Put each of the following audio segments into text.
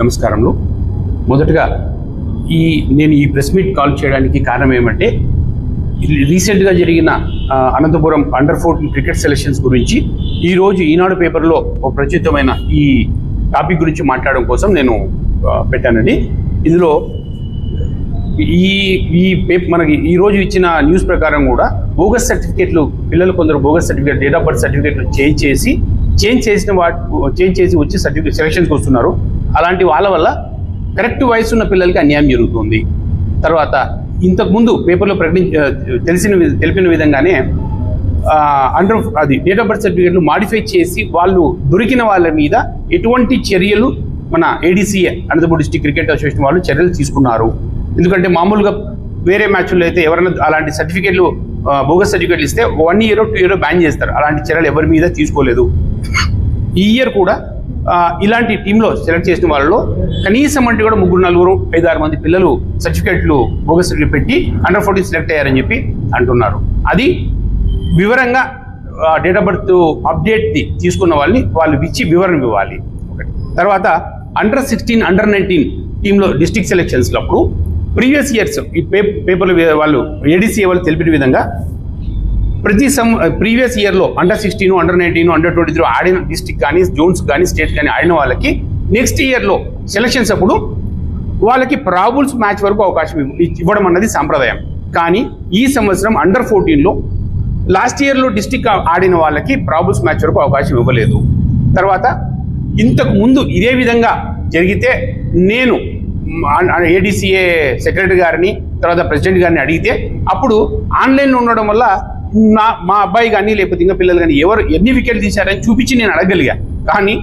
నమస్కారములు. మొదటగా నేను ఈ ప్రెస్ మీట్ కాల్ చేయడానికి కారణం ఏమంటే రీసెంట్గా జరిగిన అనంతపురం అండర్-14 క్రికెట్ సెలక్షన్స్ గురించి ఈరోజు ఈనాడు పేపర్లో ఒక ప్రచురితమైన ఈ టాపిక్ గురించి మాట్లాడడం కోసం నేను పెట్టానండి. ఇందులో మనకి ఈరోజు ఇచ్చిన న్యూస్ ప్రకారం కూడా బోగస్ సర్టిఫికేట్లు పిల్లలు కొందరు bogus certificate date of birth సర్టిఫికేట్లు చేంజ్ చేసి వచ్చి సెలక్షన్స్కి వస్తున్నారు. అలాంటి వాళ్ళ వల్ల కరెక్ట్ వయసు ఉన్న పిల్లలకి అన్యాయం జరుగుతుంది. తర్వాత ఇంతకుముందు పేపర్లో తెలిపిన విధంగానే డేట్ ఆఫ్ బర్త్ సర్టిఫికేట్లు మాడిఫై చేసి వాళ్ళు దొరికిన వాళ్ళ మీద ఎటువంటి చర్యలు మన ADCA Anantapuram district cricket association వాళ్ళు చర్యలు తీసుకున్నారు. ఎందుకంటే మామూలుగా వేరే మ్యాచ్ల్లో అయితే ఎవరైనా అలాంటి సర్టిఫికేట్లు బోగస్ సర్టిఫికేట్లు ఇస్తే 1 year 2 year బ్యాన్ చేస్తారు. అలాంటి చర్యలు ఎవరి మీద తీసుకోలేదు. ఈ ఇయర్ కూడా ఇలాంటి టీంలో సెలెక్ట్ చేసిన వాళ్ళలో కనీసం అంటే కూడా 3, 4, 5, 6 మంది పిల్లలు సర్టిఫికేట్లు బోగస్ సర్టిఫికేట్ పెట్టి అండర్-14 సెలెక్ట్ అయ్యారని చెప్పి అంటున్నారు. అది వివరంగా డేట్ ఆఫ్ బర్త్ అప్డేట్ తీసుకున్న వాళ్ళు ఇచ్చి వివరణ ఇవ్వాలి. తర్వాత అండర్-16 అండర్-19 టీంలో డిస్ట్రిక్ట్ సెలెక్షన్స్లో అప్పుడు ప్రీవియస్ ఇయర్స్ ఈ పేపర్లు వాళ్ళు ADCA వాళ్ళు తెలిపిన విధంగా ప్రీవియస్ ఇయర్లో అండర్-16 అండర్-19 అండర్-23 ఆడిన డిస్ట్రిక్ట్ కానీ జోన్స్ కానీ స్టేట్ కానీ ఆడిన వాళ్ళకి నెక్స్ట్ ఇయర్లో సెలక్షన్స్ అప్పుడు వాళ్ళకి ప్రాబుల్స్ మ్యాచ్ వరకు అవకాశం ఇవ్వడం అన్నది సాంప్రదాయం. కానీ ఈ సంవత్సరం అండర్-14లో లాస్ట్ ఇయర్లో డిస్ట్రిక్ట్ ఆడిన వాళ్ళకి ప్రాబుల్స్ మ్యాచ్ వరకు అవకాశం ఇవ్వలేదు. తర్వాత ఇంతకు ముందు ఇదే విధంగా జరిగితే నేను ADCA సెక్రటరీ గారిని తర్వాత ప్రెసిడెంట్ గారిని అడిగితే అప్పుడు ఆన్లైన్లో ఉండడం వల్ల మా అబ్బాయి కానీ లేకపోతే ఇంకా పిల్లలు కానీ ఎవరు ఎన్ని వికెట్లు తీశారని చూపించి నేను అడగలిగా. కానీ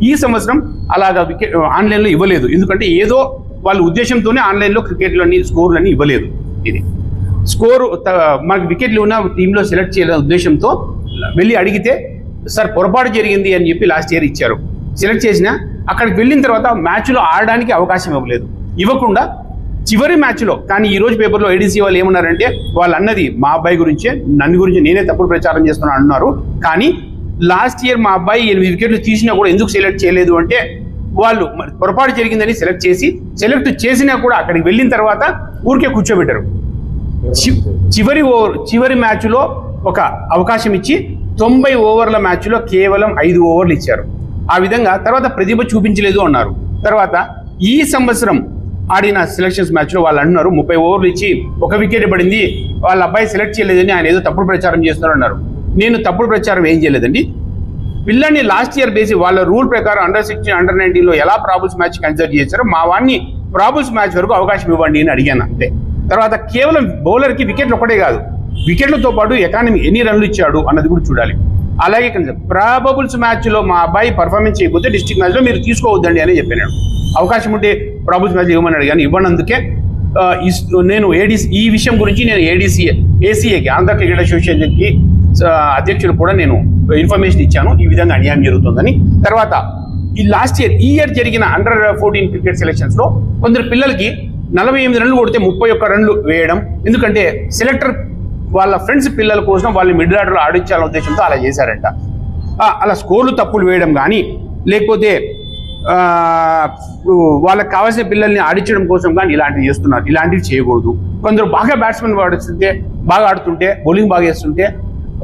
ఈ సంవత్సరం అలాగా ఆన్లైన్లో ఇవ్వలేదు. ఎందుకంటే ఏదో వాళ్ళ ఉద్దేశంతోనే ఆన్లైన్లో క్రికెట్లోని స్కోర్లన్నీ ఇవ్వలేదు. ఇది స్కోరు మనకు వికెట్లు ఉన్న టీంలో సెలెక్ట్ చేయాలనే ఉద్దేశంతో వెళ్ళి అడిగితే సార్ పొరపాటు జరిగింది అని చెప్పి లాస్ట్ ఇయర్ ఇచ్చారు. సెలెక్ట్ చేసిన అక్కడికి వెళ్ళిన తర్వాత మ్యాచ్లో ఆడడానికి అవకాశం ఇవ్వలేదు. ఇవ్వకుండా చివరి మ్యాచ్లో కానీ ఈరోజు పేపర్లో ADCA వాళ్ళు ఏమన్నారంటే వాళ్ళు అన్నది మా అబ్బాయి గురించే, నన్ను గురించి నేనే తప్పుడు ప్రచారం చేస్తున్నాను అన్నారు. కానీ లాస్ట్ ఇయర్ మా అబ్బాయి 8 వికెట్లు తీసినా కూడా ఎందుకు సెలెక్ట్ చేయలేదు అంటే వాళ్ళు పొరపాటు జరిగిందని సెలెక్ట్ చేసినా కూడా అక్కడికి వెళ్ళిన తర్వాత ఊరికే కూర్చోబెట్టారు. చివరి మ్యాచ్లో ఒక అవకాశం ఇచ్చి 90 ఓవర్ల మ్యాచ్లో కేవలం 5 ఓవర్లు ఇచ్చారు. ఆ విధంగా తర్వాత ప్రతిభ చూపించలేదు అన్నారు. తర్వాత ఈ సంవత్సరం ఆడిన సెలక్షన్స్ మ్యాచ్లో వాళ్ళు అంటున్నారు 30 ఓవర్లు ఇచ్చి 1 వికెట్ పడింది, వాళ్ళ అబ్బాయి సెలెక్ట్ చేయలేదని ఆయన ఏదో తప్పుడు ప్రచారం చేస్తున్నారు అన్నారు. నేను తప్పుడు ప్రచారం ఏం చేయలేదండి. పిల్లల్ని లాస్ట్ ఇయర్ బేసి వాళ్ళ రూల్ ప్రకారం అండర్-16 అండర్-19లో ఎలా ప్రాబుల్స్ మ్యాచ్ కన్సిడర్ చేశారో మా వాడిని ప్రాబుల్స్ మ్యాచ్ వరకు అవకాశం ఇవ్వండి అని అడిగాను అంతే. తర్వాత కేవలం బౌలర్కి వికెట్లు ఒకటే కాదు, వికెట్లతో పాటు ఎకానమీ ఎన్ని రన్లు ఇచ్చాడు అన్నది కూడా చూడాలి. అలాగే ప్రాబబుల్స్ మ్యాచ్లో మా అబ్బాయి పర్ఫార్మెన్స్ చేయకపోతే డిస్ట్రిక్ట్ మ్యాచ్లో మీరు తీసుకోవద్దండి అని చెప్పాను. అవకాశం ఉంటే ప్రాబబుల్స్ మ్యాచ్ ఇవ్వమని అడిగాను, ఇవ్వనందుకే నేను ఈ విషయం గురించి నేను ACAకి ఆంధ్ర క్రికెట్ అసోసియేషన్కి అధ్యక్షులు కూడా నేను ఇన్ఫర్మేషన్ ఇచ్చాను, ఈ విధంగా అన్యాయం జరుగుతుందని. తర్వాత ఈ ఇయర్ జరిగిన అండర్-14 క్రికెట్ సెలక్షన్స్లో కొందరు పిల్లలకి 48 రన్లు కొడితే 31 రన్లు వేయడం, ఎందుకంటే సెలెక్టర్ వాళ్ళ ఫ్రెండ్స్ పిల్లల కోసం వాళ్ళు మిడిల్ ఆర్డర్లో ఆడించాలనే ఉద్దేశంతో అలా చేశారంట. అలా స్కోర్లు తప్పులు వేయడం కానీ లేకపోతే వాళ్ళకి కావాల్సిన పిల్లల్ని ఆడించడం కోసం కానీ ఇలాంటివి చేస్తున్నారు. ఇలాంటివి చేయకూడదు. కొందరు బాగా బ్యాట్స్మెన్ బాగా ఆడుతుంటే బౌలింగ్ బాగా వేస్తుంటే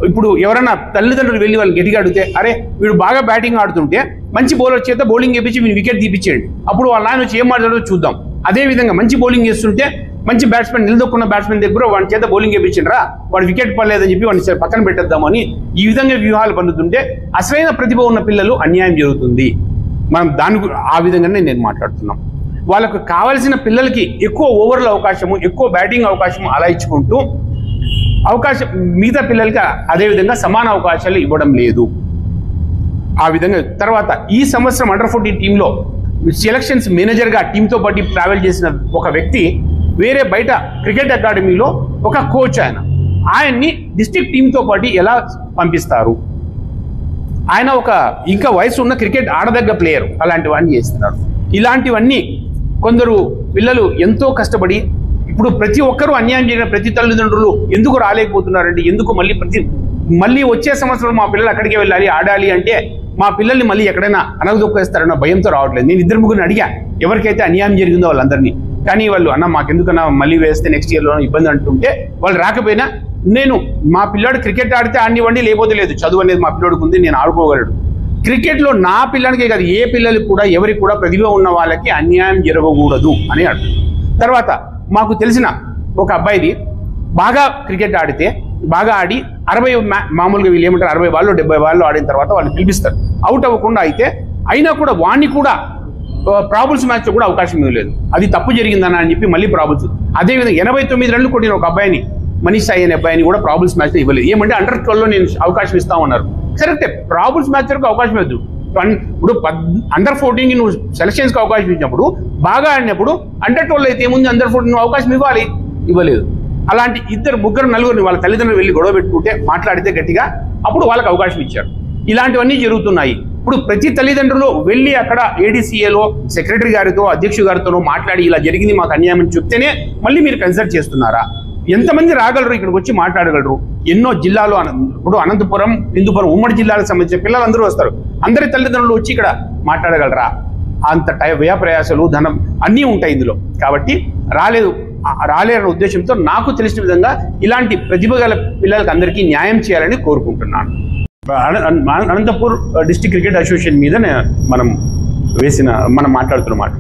ఇప్పుడు ఎవరైనా తల్లిదండ్రులు వెళ్ళి వాళ్ళు గట్టిగా అడిగితే అరే వీడు బాగా బ్యాటింగ్ ఆడుతుంటే మంచి బౌలర్ చేత బౌలింగ్ వేయించి వీళ్ళు వికెట్ తీపించేయండి, అప్పుడు వాళ్ళ ఆయన వచ్చి ఏం మాట్లాడో చూద్దాం. అదేవిధంగా మంచి బౌలింగ్ చేస్తుంటే మంచి బ్యాట్స్మెన్ నిలదొక్కున్న బ్యాట్స్మెన్ దగ్గర వాడి చేత బౌలింగ్ వేయించండి రా, వాడు వికెట్ పడలేదని చెప్పి వాడిని పక్కన పెట్టేద్దామని ఈ విధంగా వ్యూహాలు పన్నుతుంటే అసలైన ప్రతిభ ఉన్న పిల్లలు అన్యాయం జరుగుతుంది. మనం ఆ విధంగానే నేను మాట్లాడుతున్నాం. వాళ్ళకు కావాల్సిన పిల్లలకి ఎక్కువ ఓవర్ల అవకాశము, ఎక్కువ బ్యాటింగ్ అవకాశము అలా ఇచ్చుకుంటూ మిగతా పిల్లలకి అదేవిధంగా సమాన అవకాశాలు ఇవ్వడం లేదు. ఆ విధంగా తర్వాత ఈ సంవత్సరం అండర్-14 టీంలో సెలక్షన్స్ మేనేజర్గా టీంతో పాటు ట్రావెల్ చేసిన ఒక వ్యక్తి వేరే బయట క్రికెట్ అకాడమీలో ఒక కోచ్ ఆయన్ని డిస్ట్రిక్ట్ టీంతో పాటు ఎలా పంపిస్తారు? ఆయన ఇంకా వయసు ఉన్న క్రికెట్ ఆడదగ్గ ప్లేయర్, అలాంటివన్నీ చేస్తున్నారు. ఇలాంటివన్నీ కొందరు పిల్లలు ఎంతో కష్టపడి ఇప్పుడు ప్రతి ఒక్కరూ అన్యాయం చేయడం, ప్రతి తల్లిదండ్రులు ఎందుకు రాలేకపోతున్నారంటే ఎందుకు మళ్ళీ వచ్చే సంవత్సరం మా పిల్లలు అక్కడికే వెళ్ళాలి ఆడాలి అంటే మా పిల్లల్ని మళ్ళీ ఎక్కడైనా అనగదొక్కేస్తారన్న భయంతో రావట్లేదు. నేను 2-3 అడిగా ఎవరికైతే అన్యాయం జరిగిందో వాళ్ళందరినీ. కానీ వాళ్ళు అన్న మాకెందుకన్నా మళ్ళీ వేస్తే నెక్స్ట్ ఇయర్లో ఇబ్బంది అంటుంటే వాళ్ళు రాకపోయినా నేను మా పిల్లాడు క్రికెట్ ఆడితే ఆడినివ్వండి, లేకపోతే లేదు, చదువు అనేది మా పిల్లాడికి ఉంది, నేను ఆడుకోగలడు. క్రికెట్లో నా పిల్లలకే కాదు ఏ పిల్లలకి కూడా ఎవరికి కూడా ప్రతిభ ఉన్న వాళ్ళకి అన్యాయం జరగకూడదు అని అడుగు. తర్వాత మాకు తెలిసిన ఒక అబ్బాయిది బాగా క్రికెట్ ఆడితే బాగా ఆడి 60 మామూలుగా వీళ్ళు ఏమంటారు 60 బాళ్ళు 70 బాళ్ళు ఆడిన తర్వాత వాళ్ళు పిలిపిస్తారు. అవుట్ అవ్వకుండా అయితే అయినా కూడా వాణ్ణి కూడా ప్రాబుల్స్ మ్యాచ్లో కూడా అవకాశం ఇవ్వలేదు. అది తప్పు జరిగిందని అని చెప్పి మళ్ళీ ప్రాబుల్స్. అదేవిధంగా 89 రన్లు కొట్టిన ఒక అబ్బాయిని మనీష్ సాయి అనే అబ్బాయిని కూడా ప్రాబుల్స్ మ్యాచ్లో ఇవ్వలేదు. ఏమంటే అండర్ 12లో నేను అవకాశం ఇస్తామన్నారు. కరెక్టే, ప్రాబుల్స్ మ్యాచ్ వరకు అవకాశం ఇవ్వద్దు. ఇప్పుడు అండర్ 14కి నువ్వు సెలక్షన్స్కి అవకాశం ఇచ్చినప్పుడు బాగా ఆడినప్పుడు అండర్ 12 అయితే ఏముంది అండర్ 14 నువ్వు అవకాశం ఇవ్వాలి, ఇవ్వలేదు. అలాంటి 2, 3, 4 వాళ్ళ తల్లిదండ్రులు వెళ్ళి గొడవ పెట్టుకుంటే మాట్లాడితే గట్టిగా అప్పుడు వాళ్ళకి అవకాశం ఇచ్చారు. ఇలాంటివన్నీ జరుగుతున్నాయి. ఇప్పుడు ప్రతి తల్లిదండ్రులు వెళ్ళి అక్కడ ఏడీసీఏలో సెక్రటరీ గారితో అధ్యక్షుడు గారితోనో మాట్లాడి ఇలా జరిగింది మాకు అన్యాయం అని చెప్తేనే మళ్ళీ మీరు కన్సల్ట్ చేస్తున్నారా? ఎంతమంది రాగలరు ఇక్కడికి వచ్చి మాట్లాడగలరు? ఎన్నో జిల్లాలో ఇప్పుడు అనంతపురం, హిందూపురం ఉమ్మడి జిల్లాలకు సంబంధించిన పిల్లలందరూ వస్తారు. అందరి తల్లిదండ్రులు వచ్చి ఇక్కడ మాట్లాడగలరా? అంత వ్యయ ప్రయాసాలు ధనం అన్నీ ఉంటాయి ఇందులో. కాబట్టి రాలేరన్న ఉద్దేశంతో నాకు తెలిసిన విధంగా ఇలాంటి ప్రతిభ గల పిల్లలకి అందరికీ న్యాయం చేయాలని కోరుకుంటున్నాను. అనంతపూర్ డిస్ట్రిక్ట్ క్రికెట్ అసోసియేషన్ మీద మనం మాట్లాడుతున్నాం.